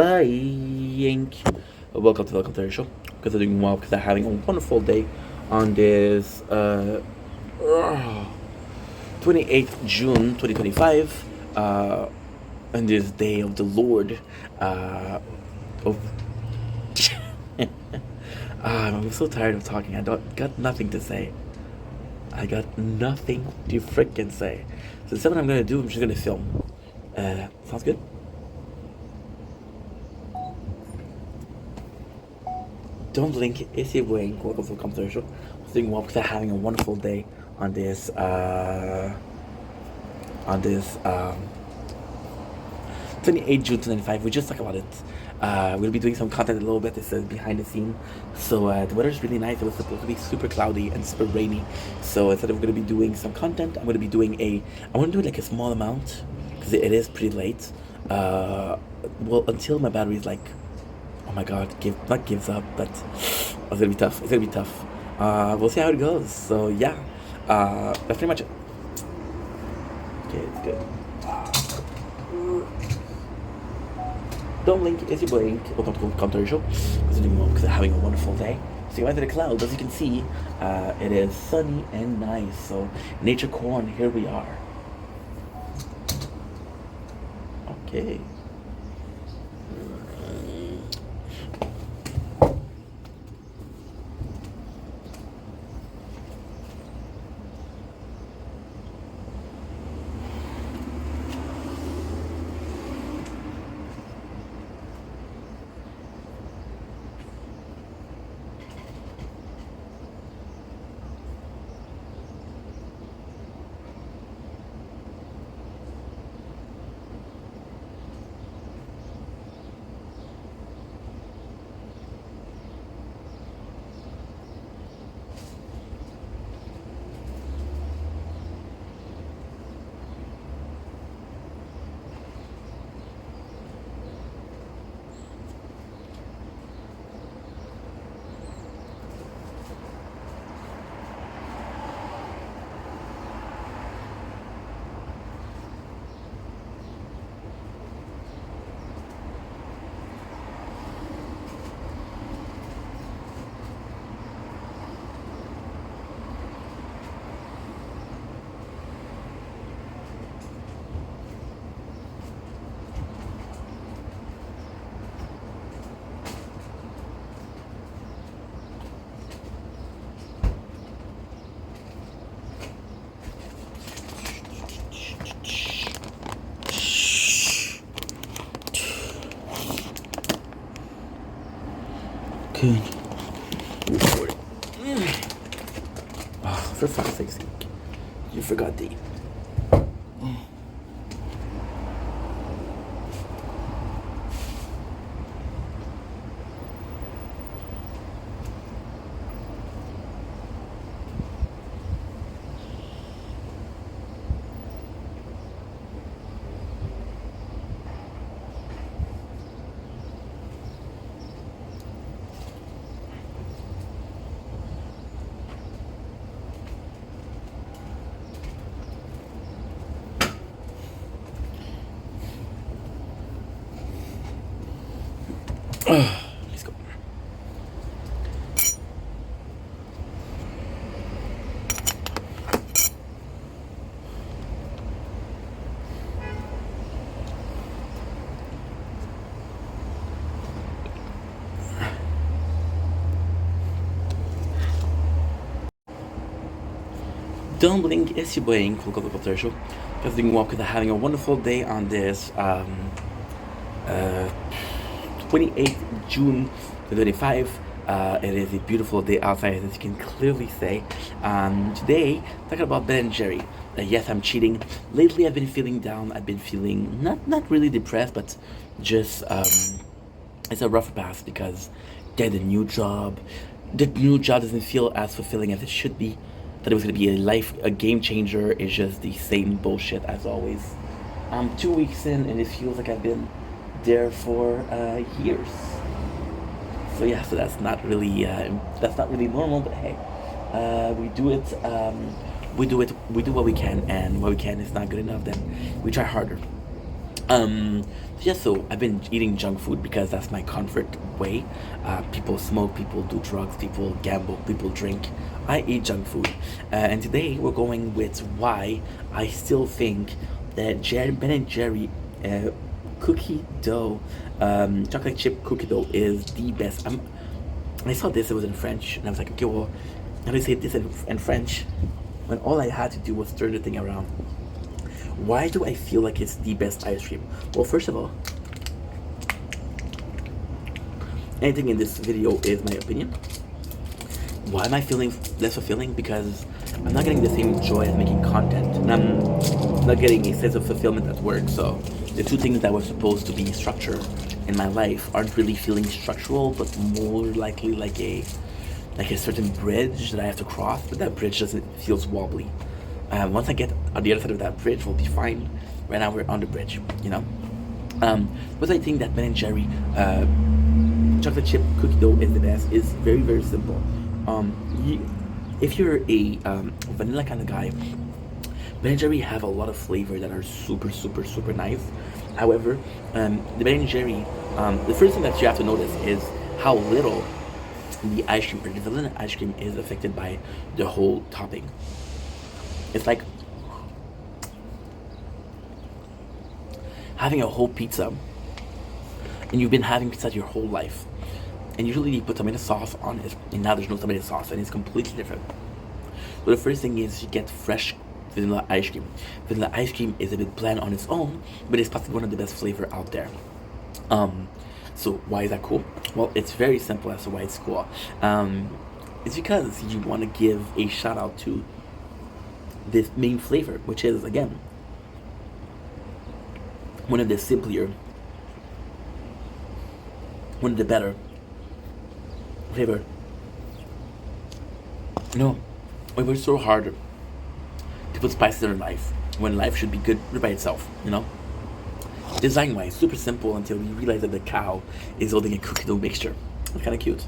Yank. Welcome to the show. Because I'm doing well, because I'm having a wonderful day on this 28th June 2025. On this day of the Lord. Of I'm so tired of talking. I don't got nothing to say. I got nothing to freaking say. So instead, what I'm gonna do, I'm just gonna film. Sounds good. Don't blink, it's your brain. Welcome to the commercial. I'm doing well because I'm having a wonderful day on this 28 June 2025. We just talked about it. We'll be doing some content a little bit. This is behind the scene. So the weather's really nice. It was supposed to be super cloudy and super rainy. So instead of going to be doing some content, I'm going to be doing I want to do like a small amount because it is pretty late. Well, until my battery's like, oh my god, not gives up, but it's gonna be tough. It's gonna be tough. We'll see how it goes. So yeah, that's pretty much it. Okay, it's good. Don't blink, it's your blink. Welcome to the commentary show. Because I'm having a wonderful day. So you went to the clouds, as you can see, it is sunny and nice. So nature corn, here we are. Okay. Good. Oh, for fuck's sake, you forgot the. Let's go. Don't blink, it's your boy Cool Coco Show. Just doing well because I'm having a wonderful day on this uh, 28th June 2025. It is a beautiful day outside, as you can clearly say. Today, talking about Ben and Jerry. Yes, I'm cheating. Lately, I've been feeling down. I've been feeling not really depressed, but just it's a rough pass because get a new job. The new job doesn't feel as fulfilling as it should be. That it was gonna be a game changer. It's just the same bullshit as always. I'm 2 weeks in, and it feels like I've been there for years. So yeah, so that's not really normal. But hey, we do it. We do it. We do what we can, and what we can is not good enough. Then we try harder. Um, yeah, so I've been eating junk food because that's my comfort way. People smoke, people do drugs, people gamble, people drink. I eat junk food. And today we're going with why I still think that Ben and Jerry cookie dough, chocolate chip cookie dough is the best. I saw this, it was in French, and I was like, okay, well, how do I say this in French? When all I had to do was stir the thing around. Why do I feel like it's the best ice cream? Well, first of all, anything in this video is my opinion. Why am I feeling less fulfilling? Because I'm not getting the same joy as making content, and I'm not getting a sense of fulfillment at work. So the two things that were supposed to be structure in my life aren't really feeling structural, but more likely like a certain bridge that I have to cross, but that bridge doesn't feels wobbly. Once I get on the other side of that bridge, we'll be fine. Right now we're on the bridge, you know. But I think that Ben and Jerry chocolate chip cookie dough is the best. It's very very simple. If you're a vanilla kind of guy, Ben and Jerry have a lot of flavor that are super super super nice. However, the Ben and Jerry, the first thing that you have to notice is how little the ice cream or the vanilla ice cream is affected by the whole topping. It's like having a whole pizza, and you've been having pizza your whole life, and usually you put tomato sauce on it, and now there's no tomato sauce, and it's completely different. So the first thing is you get fresh vanilla ice cream. Vanilla ice cream is a bit bland on its own, but it's possibly one of the best flavor out there. So why is that cool? Well, it's very simple as to why it's cool. It's because you want to give a shout out to this main flavor, which is again one of the simpler, one of the better flavor. You know, we work so hard to put spices in our life when life should be good by itself, you know? Design wise, super simple until we realize that the cow is holding a cookie dough mixture. It's kind of cute.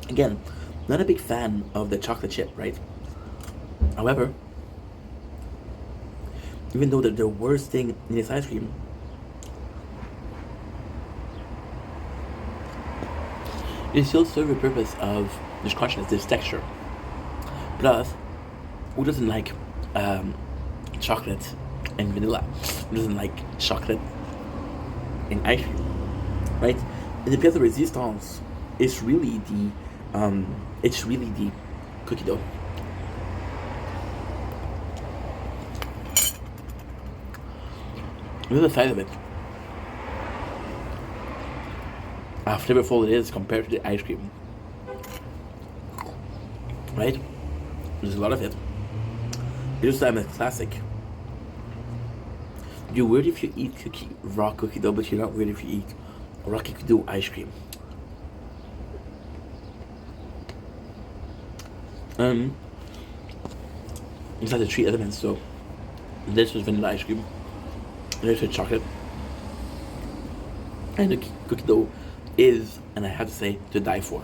Again, not a big fan of the chocolate chip, right? However, even though the worst thing in this ice cream it still serves the purpose of this crunchiness, this texture. Plus, who doesn't like chocolate and vanilla? Who doesn't like chocolate and ice cream, right? And the pièce de résistance is really the cookie dough. Look at the size of it. How flavorful it is compared to the ice cream. Right? There's a lot of it. This time it's classic. You're weird if you eat raw cookie dough, but you're not weird if you eat raw cookie dough ice cream. It's like the three elements, so this was vanilla ice cream. There's a chocolate, and the cookie dough is, and I have to say, to die for.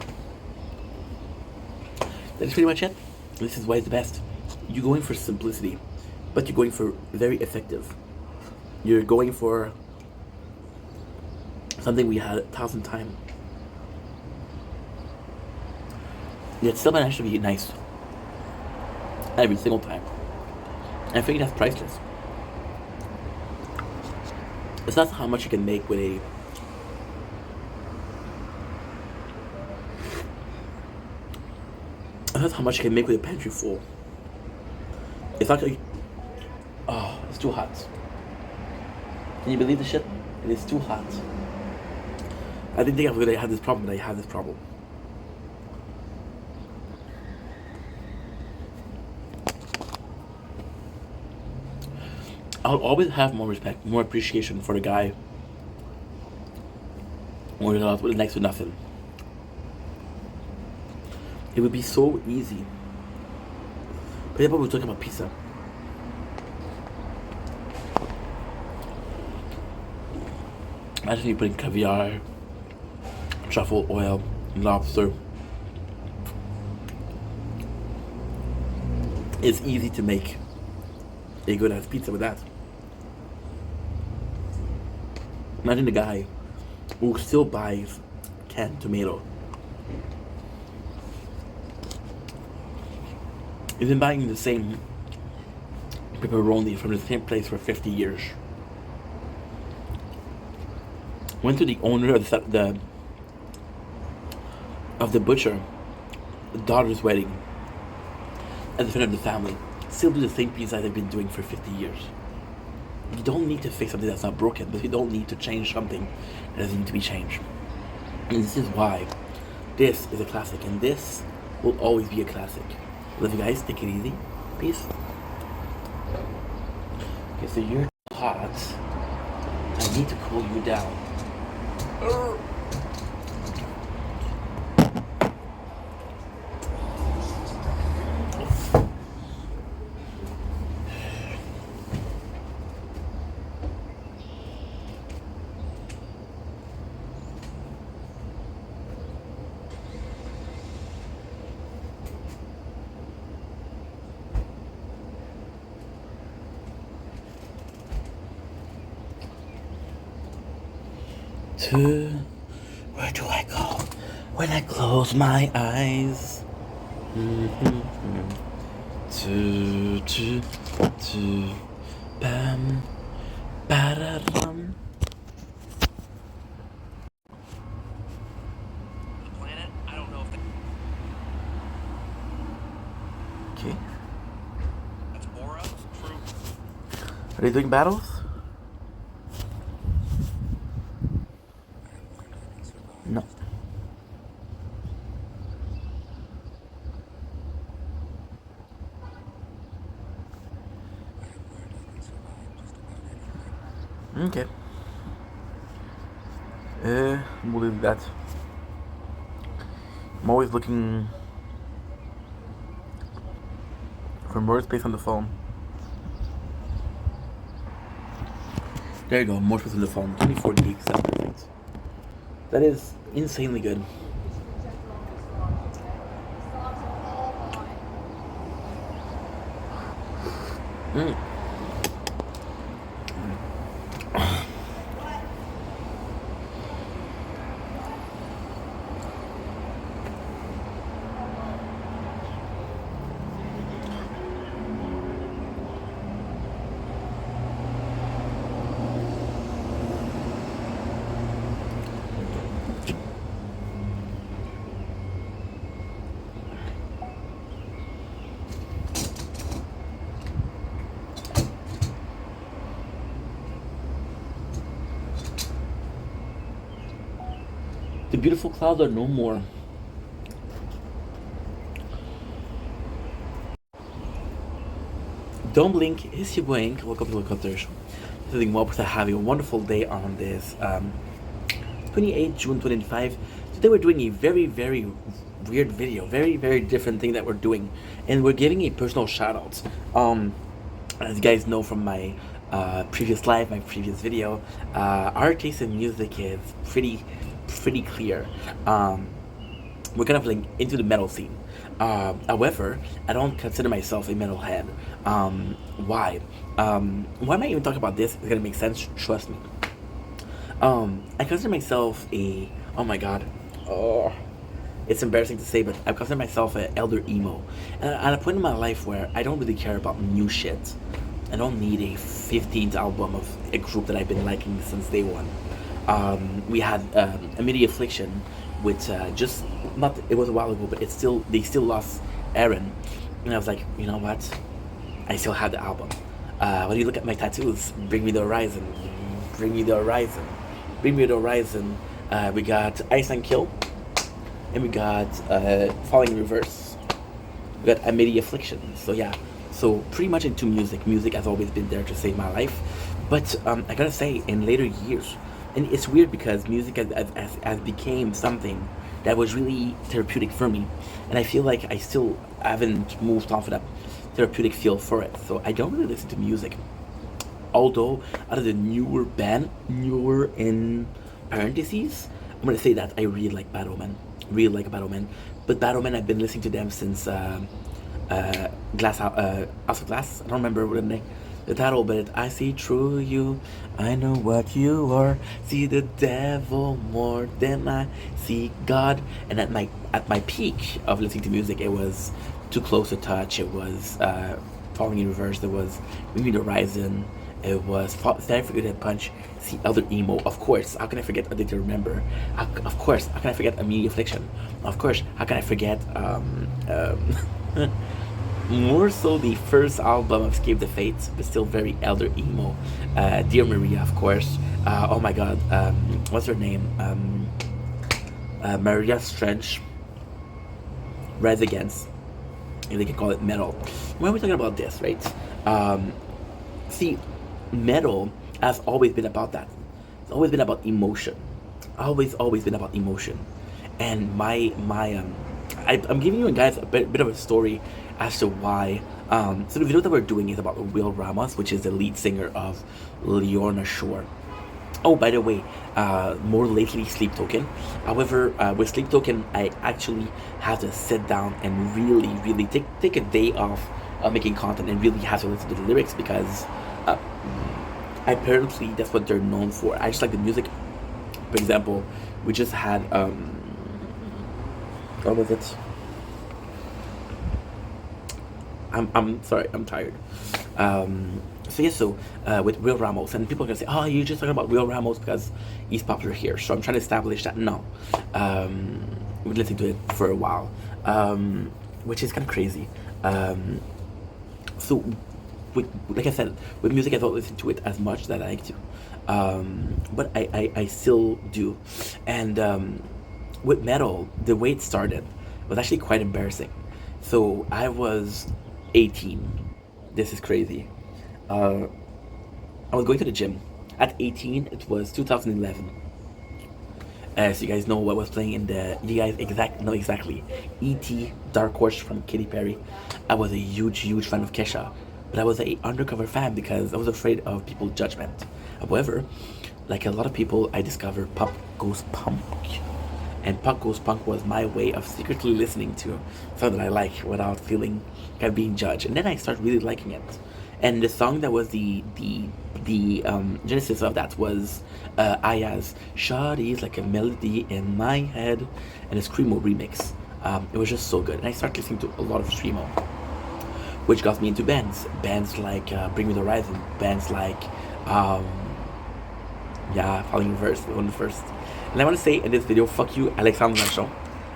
That's pretty much it. This is why it's the best. You're going for simplicity, but you're going for very effective. You're going for something we had 1,000 times. Yet still managed to be nice every single time. And I think that's priceless. It's not how much you can make with a It's not how much you can make with a pantry full. It's not like, oh, it's too hot. Can you believe the shit? It is too hot. I didn't think I was gonna have this problem, but I have this problem. I'll always have more respect, more appreciation for the guy with next to nothing. It would be so easy. For example, we're talking about pizza. Imagine you putting caviar, truffle oil, lobster. It's easy to make a good ass pizza with that. Imagine the guy who still buys canned tomato. He's been buying the same pepperoni from the same place for 50 years. Went to the owner of the butcher, the daughter's wedding, at the front of the family. Still do the same pizza they've been doing for 50 years. You don't need to fix something that's not broken, but you don't need to change something that doesn't need to be changed. And this is why this is a classic, and this will always be a classic. Love you guys. Take it easy. Peace. Okay, so you're hot. I need to cool you down. Where do I go when I close my eyes? Bam, ba-da-dum. Planet, I don't know if okay. That's Aura. True. Are they doing battles? No. Okay. We'll leave that. I'm always looking for more space on the phone. There you go, more space on the phone. 24 gigs, that's perfect. That is insanely good. The beautiful clouds are no more. Don't blink, it's your blink. Welcome to the Culture Show. Feeling well to have a wonderful day on this 28 June 2025. Today we're doing a very, very weird video. Very, very different thing that we're doing. And we're giving a personal shout out. As you guys know from my previous live, my previous video, our taste in music is pretty clear. We're kind of like into the metal scene. However, I don't consider myself a metalhead. Why? Why am I even talking about this? It's gonna make sense. Trust me. I consider myself a. Oh my god. Oh, it's embarrassing to say, but I consider myself an elder emo. And at a point in my life where I don't really care about new shit. I don't need a 15th album of a group that I've been liking since day one. We had Immediate Affliction, which just not. It was a while ago, but they still lost Aaron, and I was like, you know what? I still have the album. When you look at my tattoos, Bring Me the Horizon, Bring Me the Horizon, Bring Me the Horizon. We got Ice and Kill, and we got Falling in Reverse. We got Immediate Affliction. So yeah, so pretty much into music. Music has always been there to save my life, but I gotta say, in later years. And it's weird because music has became something that was really therapeutic for me. And I feel like I still haven't moved off of that therapeutic feel for it. So I don't really listen to music. Although, out of the newer in parentheses, I'm going to say that I really like Bad Omen. Really like Bad Omen. But Bad Omen, I've been listening to them since House of Glass. I don't remember what the title bit. I see through you. I know what you are. See the devil more than I see God. And at my peak of listening to music, it was Too Close to Touch. It was Falling in Reverse. There was Maybe the Horizon. It was Stand for Good Head Punch. See Elder Emo. Of course. How can I forget A Day to Remember? Of course. How can I forget Amelia Affliction? Of course. How can I forget more so the first album of Escape the Fates, but still very Elder Emo. Dear Maria, of course. Oh my god, what's her name? Maria Strange. Rise Against. If they can call it metal. When we're talking about this, right? See, metal has always been about that. It's always been about emotion. Always been about emotion. And I'm giving you guys a bit of a story as to why. So the video that we're doing is about Will Ramos, which is the lead singer of Lorna Shore. Oh, by the way, more lately Sleep Token. However, with Sleep Token, I actually have to sit down and really take a day off making content and really have to listen to the lyrics because apparently that's what they're known for. I just like the music. For example, we just had what was it? I'm sorry, I'm tired. With Will Ramos, and people are gonna say, "Oh, you're just talking about Will Ramos because he's popular here." So I'm trying to establish that no, we've been listening to it for a while, which is kind of crazy. So, like I said, with music, I don't listen to it as much that I like to, but I still do, and with metal, the way it started was actually quite embarrassing. So I was 18. This is crazy. Uh, I was going to the gym. At 18, it was 2011. So you guys know what was playing in the. You guys know exactly. E.T. Dark Horse from Katy Perry. I was a huge fan of Kesha, but I was a undercover fan because I was afraid of people's judgment. However, like a lot of people, I discovered Pop Goes Punk. And Punk Goes Punk was my way of secretly listening to something that I like without feeling kind of being judged. And then I started really liking it. And the song that was the genesis of that was Aya's "Shawty's Like a Melody in My Head" and a Screamo remix. It was just so good. And I started listening to a lot of Screamo, which got me into bands like Bring Me the Horizon, bands like Falling in Reverse, one of the first. And I want to say in this video, fuck you, Alexandre Manchon,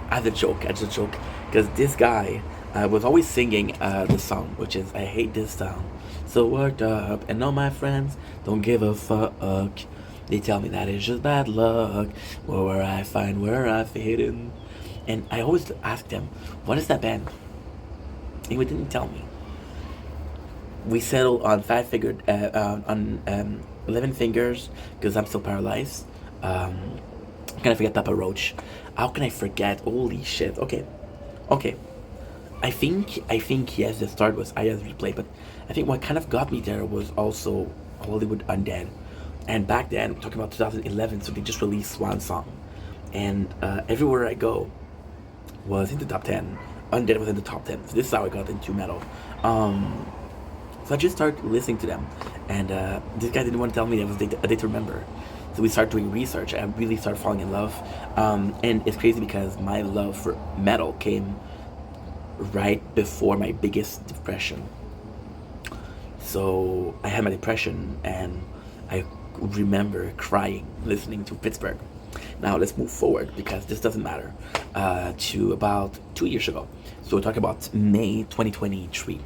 as a joke, because this guy was always singing the song, which is "I Hate This Town, So Worked Up, and all my friends don't give a fuck. They tell me that it's just bad luck, where I find where I fit in." And I always ask them, what is that band? And he didn't tell me. We settled on 11 fingers, because I'm still paralyzed. How can I forget Papa Roach? How can I forget? Holy shit. Okay. I think yes, the start was Aya's Replay, but I think what kind of got me there was also Hollywood Undead. And back then, talking about 2011, so they just released Swan Song. And Everywhere I Go was in the top 10. Undead was in the top 10. So this is how I got into metal. So I just started listening to them. And this guy didn't want to tell me it was A Day to Remember. So we started doing research and I really started falling in love. And it's crazy because my love for metal came right before my biggest depression. So I had my depression and I remember crying listening to Pittsburgh. Now let's move forward because this doesn't matter. To about 2 years ago. So we're talking about May 2023.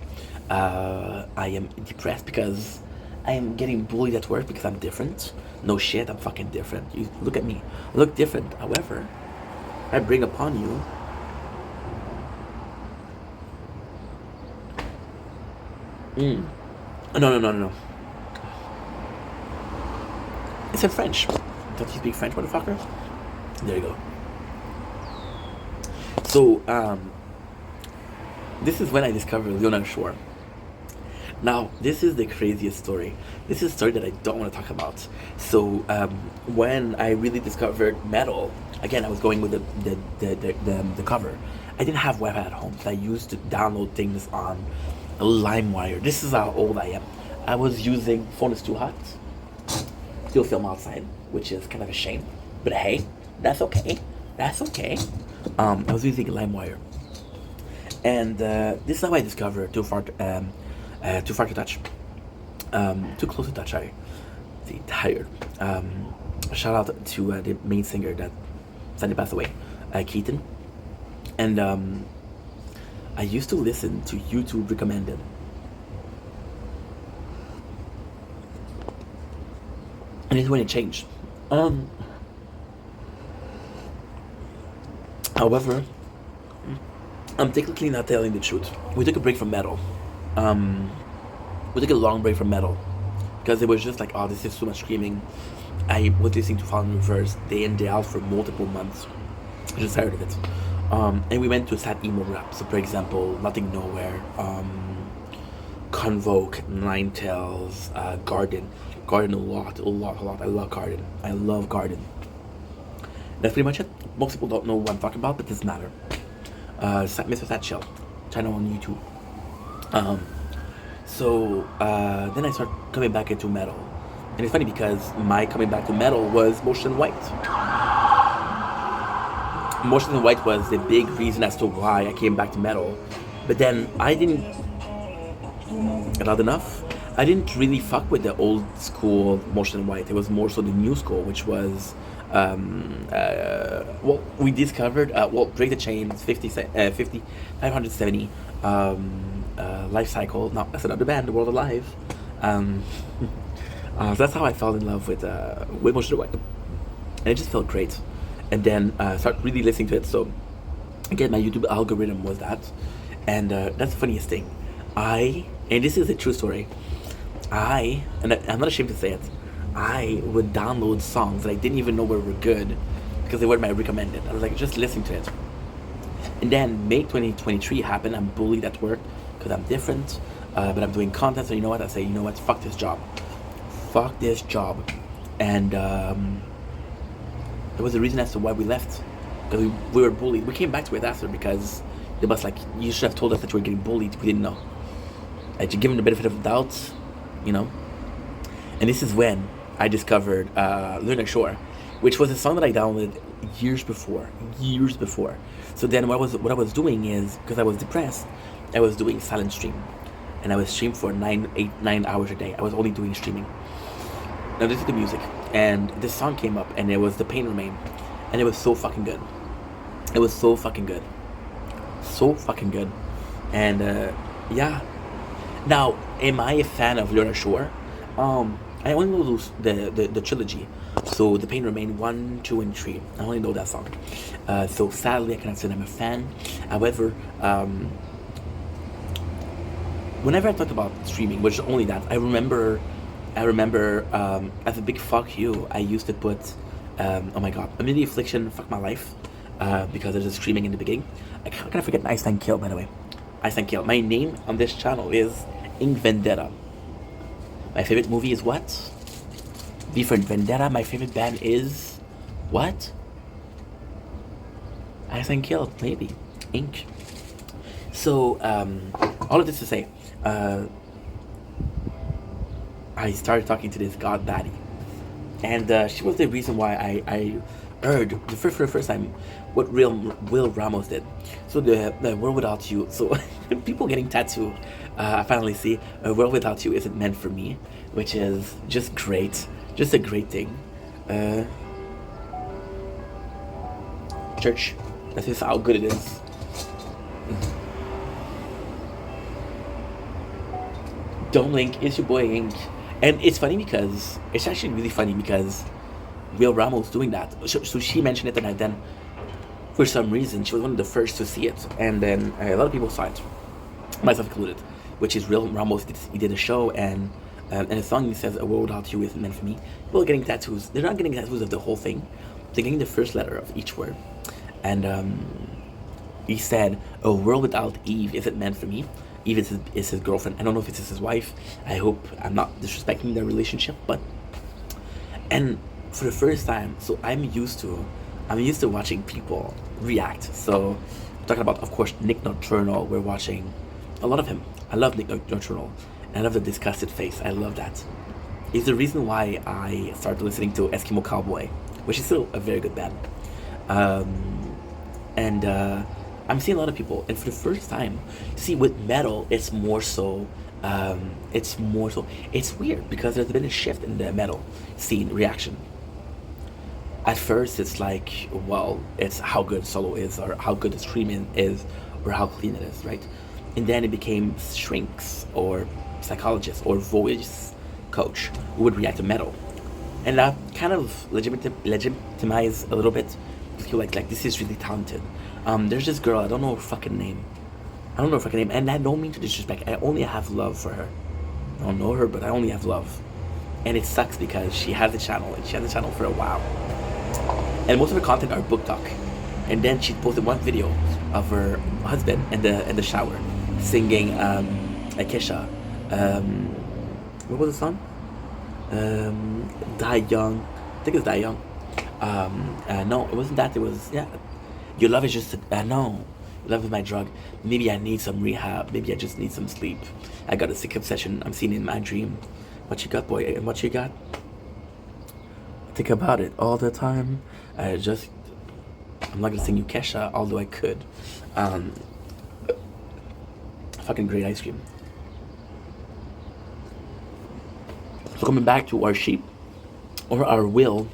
I am depressed because I am getting bullied at work because I'm different. No shit, I'm fucking different. You look at me. I look different. However, I bring upon you No. It's in French. Don't you speak French, motherfucker? There you go. So, this is when I discovered Lorna Shore. Now, this is the craziest story. This is a story that I don't want to talk about. So, when I really discovered metal, again, I was going with the cover. I didn't have Wi-Fi at home, so I used to download things on LimeWire. This is how old I am. I was using phone is too hot. Still film outside, which is kind of a shame. But hey, that's okay. That's okay. I was using LimeWire, and this is how I discovered Too Far to Touch, Too Close to Touch. Sorry, the tired. Shout out to the main singer that sadly passed away, Keaton, and I used to listen to YouTube recommended. And it's when it changed. However, I'm technically not telling the truth. We took a break from metal. We took a long break from metal because it was just like, oh, this is too much screaming. I was listening to Fall in Reverse day in day out for multiple months. I just tired of it. And we went to sad emo rap. So, for example, Nothing Nowhere, Convoke, Nine Tails, Garden. Garden a lot. I love Garden. I love Garden. That's pretty much it. Most people don't know what I'm talking about, but it doesn't matter. Mr. Satchel, channel on YouTube. Then I started coming back into metal. And it's funny because my coming back to metal was Motion White. Motion White was the big reason as to why I came back to metal. But then I didn't get out enough. I didn't really fuck with the old school Motion White. It was more so the new school, which was we discovered Break the Chains, 570, Life Cycle. No, that's another band, The World Alive. So that's how I fell in love with Motion White, and it just felt great. And then start really listening to it. So again, my YouTube algorithm was that, and that's the funniest thing. And this is a true story. I'm not ashamed to say it. I would download songs that I didn't even know were good because they were my recommended. I was like, just listen to it. And then May 2023 happened. I'm bullied at work because I'm different, but I'm doing content. So you know what? I say, you know what? Fuck this job. Fuck this job. And there was a reason as to why we left, because we were bullied. We came back to it after because they was like, you should have told us that you were getting bullied. We didn't know. Like, you give them the benefit of the doubt, you know. And this is when I discovered Lorna Shore, which was a song that I downloaded years before. So then what I was doing is, because I was depressed, I was doing silent stream, and I was streaming for 9 hours a day. I was only doing streaming. Now this is the music, and this song came up, and it was The Pain Remain, and it was so fucking good. It was so fucking good, and yeah. Now, am I a fan of Lorna Shore? I only know the trilogy. So The Pain Remain 1, 2, and 3. I only know that song. So sadly, I cannot say I'm a fan. However, whenever I talked about streaming, which is only that, I remember as a big fuck you, I used to put, oh my god, Immediate Affliction, Fuck My Life, because there's a streaming in the beginning. I can't forget Einstein Kill, by the way. Einstein Kill. My name on this channel is Ink Vendetta. My favorite movie is what? V for Vendetta. My favorite band is what? Einstein Kill, maybe. Ink. So, all of this to say, I started talking to this god baddie, and she was the reason why I heard for the first time what Will Ramos did. So the World Without You. So people getting tattooed. I finally see A World Without You Isn't Meant For Me, which is just great, just a great thing. Church, that's just how good it is. Don't Link, it's your boy Ink. And it's funny because, it's actually really funny because Will Ramos doing that. So she mentioned it, and then for some reason she was one of the first to see it, and then a lot of people saw it, myself included. Which is Will Ramos. He did a show, and a song he says, "A World Without You Isn't Meant For Me." People are getting tattoos. They're not getting tattoos of the whole thing. They're getting the first letter of each word. And he said, "A world without Eve isn't meant for me." Eve is his girlfriend. I don't know if it's his wife. I hope I'm not disrespecting their relationship, but. And for the first time, so I'm used to watching people react. So, talking about, of course, Nick Nocturnal. We're watching a lot of him. I love Nick Nocturnal, I love the disgusted face. I love that. It's the reason why I started listening to Eskimo Cowboy, which is still a very good band. Um, and I'm seeing a lot of people, and for the first time, see with metal, it's more so. It's weird because there's been a shift in the metal scene reaction. At first, it's like, well, it's how good solo is, or how good the screaming is, or how clean it is, right? And then it became shrinks, or psychologists, or voice coach who would react to metal, and that kind of legitimized a little bit. I feel like this is really talented. There's this girl, I don't know her fucking name. I don't know her fucking name, and I don't mean to disrespect. I only have love for her. I don't know her, but I only have love. And it sucks because she has a channel, and she had the channel for a while. And most of her content are book talk. And then she posted one video of her husband in the shower singing Akesha. What was the song? Die Young. I think it's Die Young. No, it wasn't that. It was, yeah. Your love is just, no. Love is my drug. Maybe I need some rehab. Maybe I just need some sleep. I got a sick obsession. I'm seeing in my dream. What you got, boy? And what you got? Think about it all the time. I'm not gonna sing you Kesha, although I could. Fucking great ice cream. So coming back to our sheep, or our will,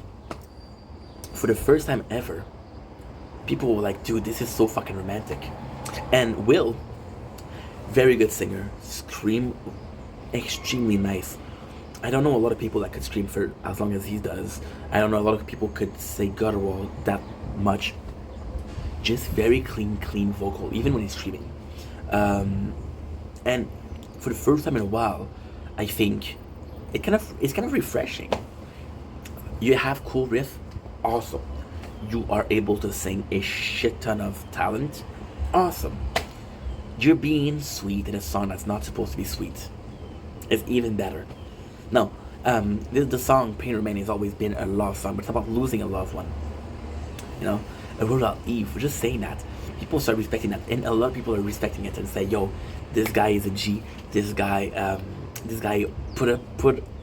for the first time ever, people were like, dude, this is so fucking romantic. And Will, very good singer, scream extremely nice. I don't know a lot of people that could scream for as long as he does. I don't know a lot of people could say guttural that much. Just very clean vocal, even when he's screaming. And for the first time in a while, I think it's kind of refreshing. You have cool riff, awesome. You are able to sing a shit ton of talent, awesome. You're being sweet in a song that's not supposed to be sweet. It's even better. No, the song Pain Remain has always been a love song, but it's about losing a loved one. You know, a word about Eve, we're just saying that. People start respecting that, and a lot of people are respecting it and say, yo, this guy is a G. This guy put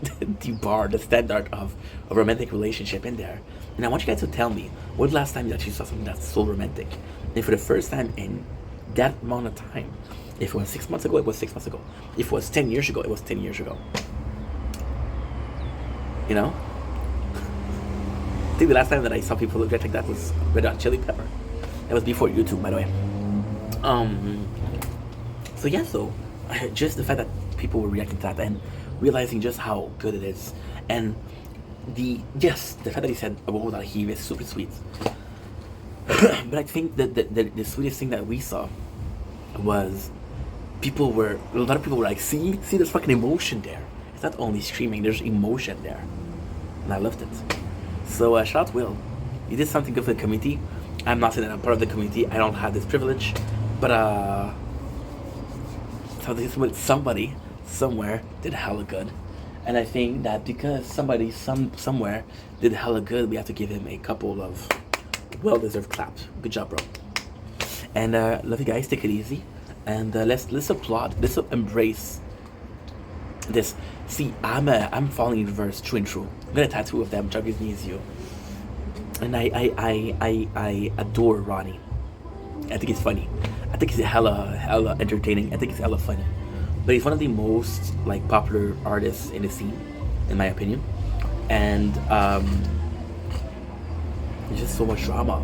the standard of a romantic relationship in there. And I want you guys to tell me, what the last time you actually saw something that's so romantic? And for the first time in that amount of time, if it was 6 months ago, it was 6 months ago. If it was 10 years ago, it was 10 years ago. You know? I think the last time that I saw people look like that was Red Hot Chili Pepper. That was before YouTube, by the way. So just the fact that people were reacting to that and realizing just how good it is, and the fact that he said about that he is super sweet. But I think that the sweetest thing that we saw was a lot of people were like, see, there's fucking emotion there. It's not only screaming, there's emotion there, and I loved it. So shout out Will, you did something good for the community. I'm not saying that I'm part of the community. I don't have this privilege, but somebody somewhere did hella good, and I think that because somebody somewhere did hella good, we have to give him a couple of well-deserved claps. Good job, bro. And love you guys. Take it easy, and let's applaud. Let's embrace this. See, I'm falling in reverse, true and true. I'm gonna tattoo of them. Juggies needs you. And I adore Ronnie. I think he's funny. I think he's hella entertaining. I think he's hella funny. But he's one of the most like popular artists in the scene, in my opinion. And there's just so much drama.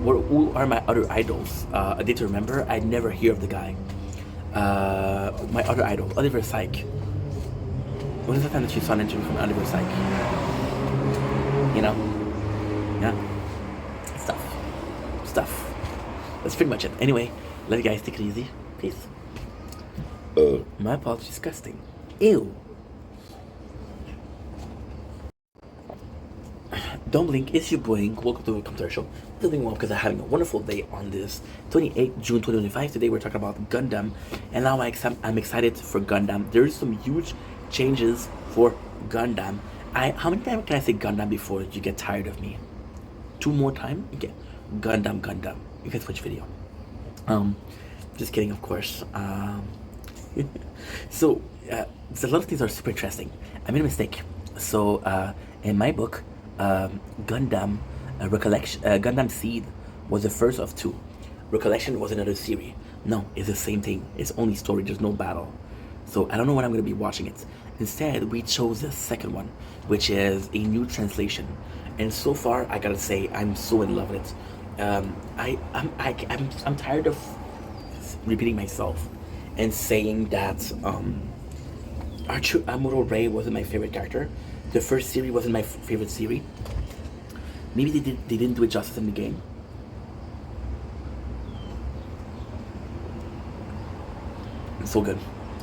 Who are my other idols? A Day to Remember. I never hear of the guy. My other idol, Oliver Syke. When is the time that you saw an interview from Oliver Syke? You know? Yeah. Stuff. That's pretty much it. Anyway, love you guys. Take it easy. Peace. My apologies. Disgusting. Ew. Don't blink. It's your boy. Welcome to the Computer Show. Doing well because I'm having a wonderful day on this 28th June 2025. Today we're talking about Gundam, and now I'm excited for Gundam. There's some huge changes for Gundam. How many times can I say Gundam before you get tired of me? 2 more times? Okay. Gundam. You can switch video. Just kidding, of course. So a lot of things are super interesting. I made a mistake. So in my book, Gundam Recollection, Gundam Seed was the first of two. Recollection was another series. No, it's the same thing. It's only story. There's no battle. So I don't know when I'm gonna be watching it. Instead, we chose the second one, which is a new translation. And so far, I gotta say, I'm so in love with it. I'm tired of repeating myself and saying that Archer Amuro Ray wasn't my favorite character. The first series wasn't my favorite series. Maybe they didn't do it justice in the game. It's so good.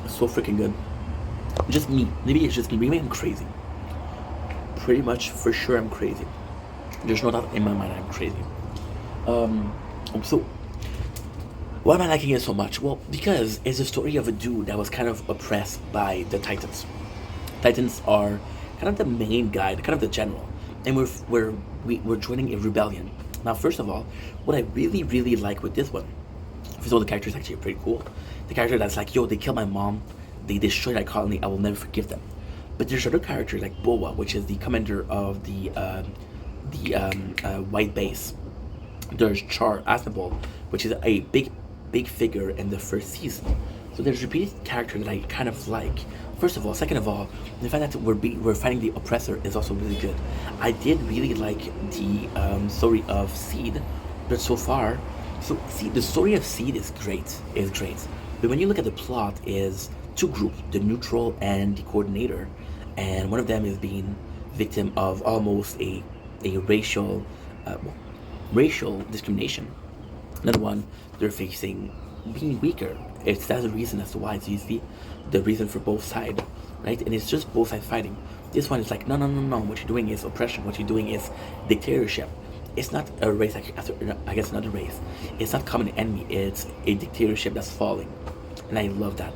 It's so freaking good. Just me. Maybe it's just me. Maybe I'm crazy. Pretty much for sure I'm crazy. There's no doubt in my mind I'm crazy. So why am I liking it so much? Well, because it's a story of a dude that was kind of oppressed by the Titans. Titans are kind of the main guy, kind of the general, and we're joining a rebellion. Now, first of all, what I really really like with this one, first of all, the character is actually pretty cool. The character that's like, yo, they killed my mom, they destroyed that colony, I will never forgive them. But there's other characters like Boa, which is the commander of the white base. There's Char Aznavour, which is a big figure in the first season. So there's repeated character that I kind of like. First of all, second of all, the fact that we're fighting the oppressor is also really good. I did really like the story of Seed, but so far, so see, the story of Seed is great, But when you look at the plot, is two groups, the neutral and the coordinator, and one of them is being victim of almost a racial discrimination. Another one, they're facing being weaker. That's the reason as to why it's usually the reason for both sides, right? And it's just both sides fighting. This one is like, no. What you're doing is oppression. What you're doing is dictatorship. It's not a race. I guess not a race. It's not common enemy. It's a dictatorship that's falling, and I love that.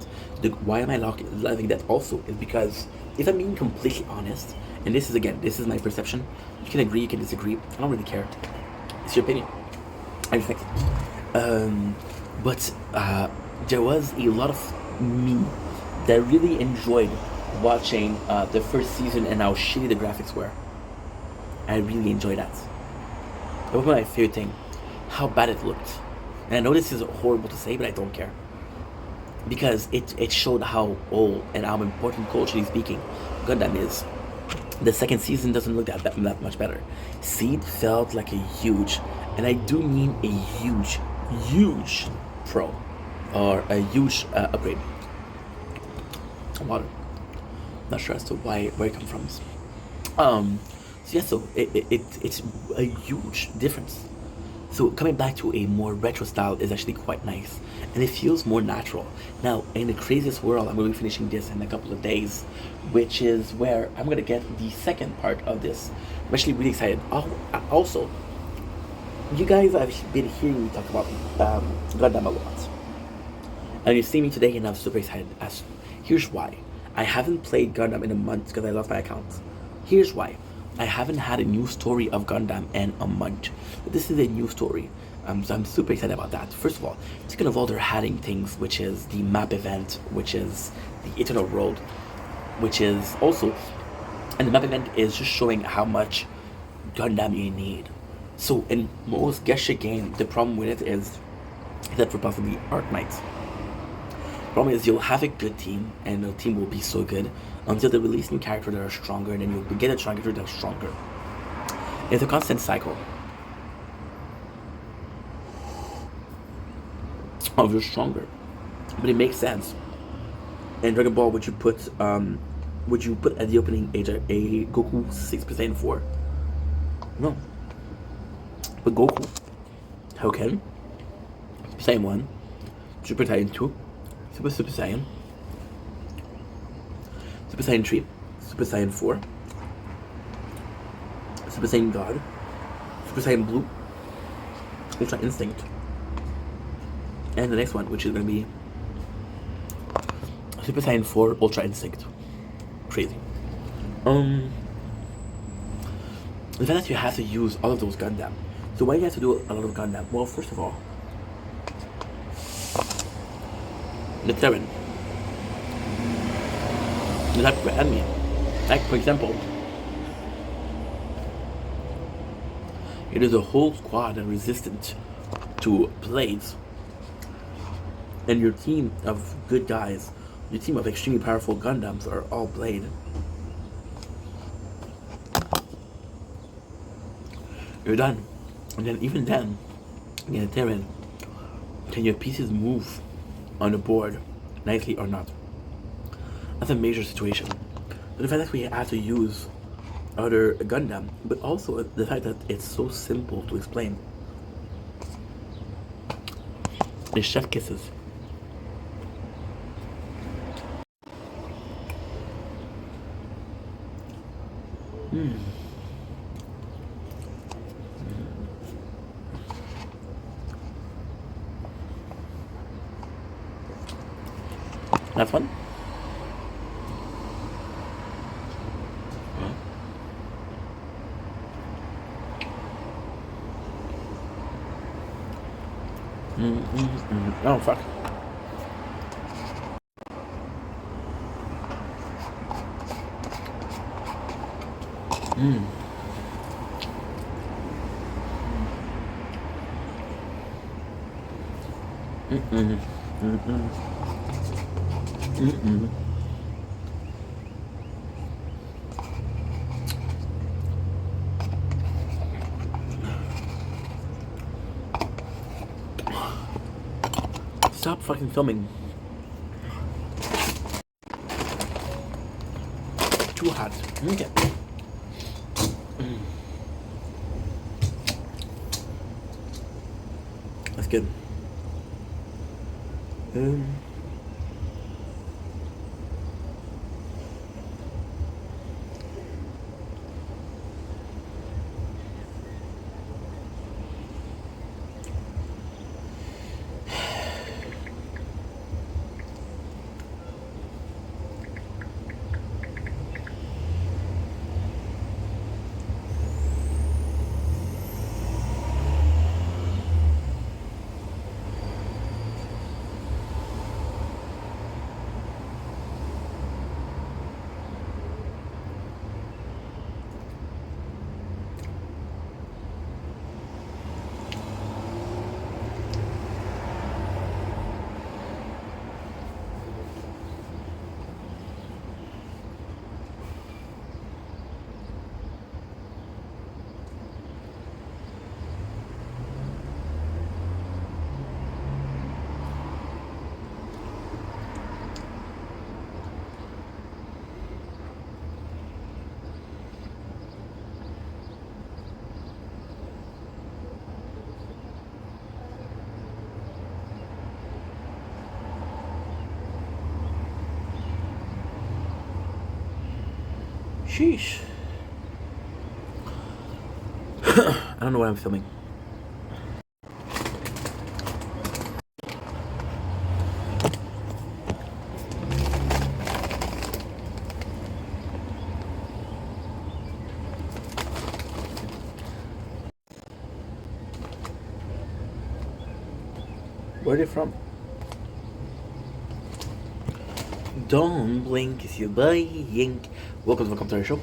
Why am I loving that also is because if I'm being completely honest, and this is my perception. You can agree, you can disagree. I don't really care. It's your opinion. I respect it. But there was a lot of me that really enjoyed watching the first season and how shitty the graphics were. I really enjoyed that. That was my favorite thing. How bad it looked. And I know this is horrible to say, but I don't care. Because it showed how old and how important culturally speaking Gundam is. The second season doesn't look that much better. Seed felt like a huge, and I do mean a huge pro, or a huge upgrade. Water. Not sure as to where it comes from. So it's a huge difference. So coming back to a more retro style is actually quite nice, and it feels more natural. Now, in the craziest world, I'm going to be finishing this in a couple of days, which is where I'm going to get the second part of this. I'm actually really excited. Also, you guys have been hearing me talk about Gundam a lot, and you see me today, and I'm super excited. Here's why. I haven't played Gundam in a month because I lost my account. Here's why. I haven't had a new story of Gundam in a month. This is a new story. So I'm super excited about that. First of all, second of all, they're adding things, which is the map event, which is the Eternal Road, which is also, and the map event is just showing how much Gundam you need. So in most Gesha game, the problem with it is that for possibly Arc Knights. Problem is you'll have a good team, and the team will be so good until they release new characters that are stronger, and then you'll get a character that's stronger. It's a constant cycle of you're stronger, but it makes sense. In Dragon Ball, would you put at the opening age a Goku 6% 4? No, but Goku, Hoken, Super Saiyan 1, Super Saiyan 2. Super Saiyan, Super Saiyan 3, Super Saiyan 4, Super Saiyan God, Super Saiyan Blue, Ultra Instinct, and the next one, which is going to be Super Saiyan 4 Ultra Instinct. Crazy. The fact that you have to use all of those Gundam. So why do you have to do a lot of Gundam? Well, first of all, the Terran. the type of enemy. Like, for example, it is a whole squad and resistant to blades, and your team of good guys, your team of extremely powerful Gundams are all blade. You're done. And then even then, you can determine, can your pieces move on the board nicely or not? That's a major situation. The fact that we have to use other Gundam, but also the fact that it's so simple to explain. The chef kisses. That's fun. Oh, fuck. Stop fucking filming. Too hot. Okay. That's good. Sheesh. I don't know what I'm filming. Where are they from? Don't blink if you're buying. Welcome to the commentary show.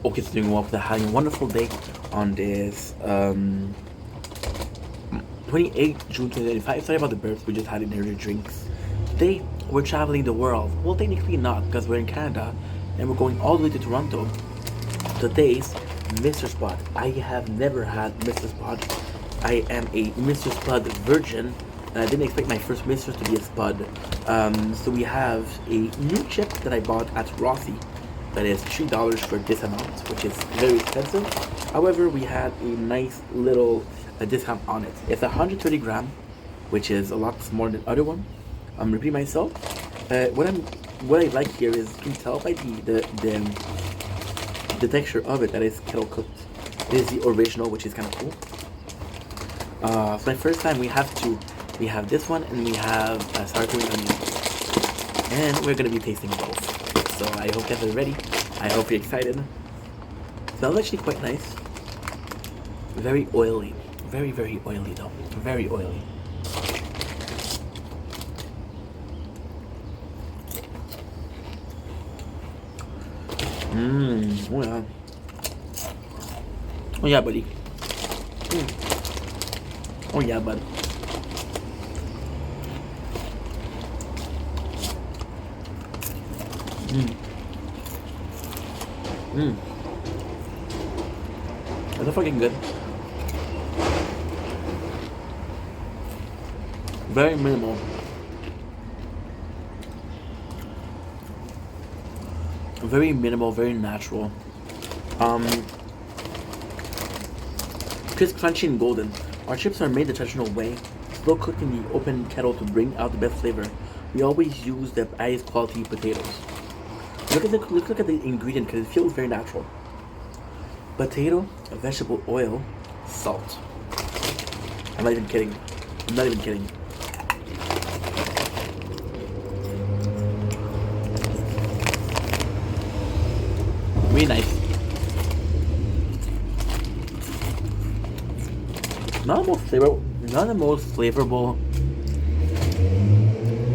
Okay, so doing well with having a wonderful day on this 28th June 2025. Sorry about the burps, we just had energy drinks. Today we're traveling the world. Well, technically not, because we're in Canada and we're going all the way to Toronto. Today's Mr. Spot. I have never had Mr. Spot. I am a Mr. Spud virgin, and I didn't expect my first Mr. to be a Spud. So we have a new chip that I bought at Rossi that is $3 for this amount, which is very expensive. However, we had a nice little discount on it. It's 130 gram, which is a lot smaller than the other one. I'm repeating myself. What I like here is, you can tell by the texture of it that it's kettle cooked. It is the original, which is kind of cool. For my first time, we have this one and we have sour cream and onion, and we're gonna be tasting both. So I hope you guys are ready. I hope you're excited. Smells actually quite nice. Very oily, very oily though. Very oily. Oh yeah. Oh yeah, buddy. Oh yeah, bud. That's fucking good. Very minimal. Very minimal, very natural. Crisp, crunchy, and golden. Our chips are made the traditional way, slow cooked in the open kettle to bring out the best flavor. We always use the highest quality potatoes. Look at the ingredient because it feels very natural. Potato, vegetable oil, salt. I'm not even kidding. I'm not even kidding. Really nice. Not the most flavorful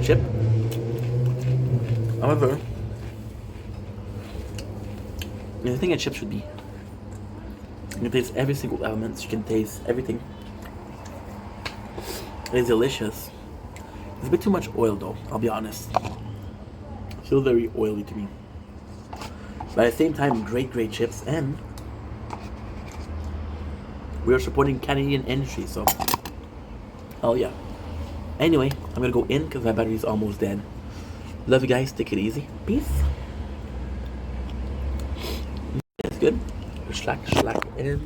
chip. However, the thing a chip should be. You can taste every single element. You can taste everything. It's delicious. It's a bit too much oil though, I'll be honest. It feels very oily to me. But at the same time, great chips, and we are supporting Canadian industry, so hell yeah. Anyway, I'm gonna go in because my battery's almost dead. Love you guys, take it easy. Peace. It's good. Schlack, and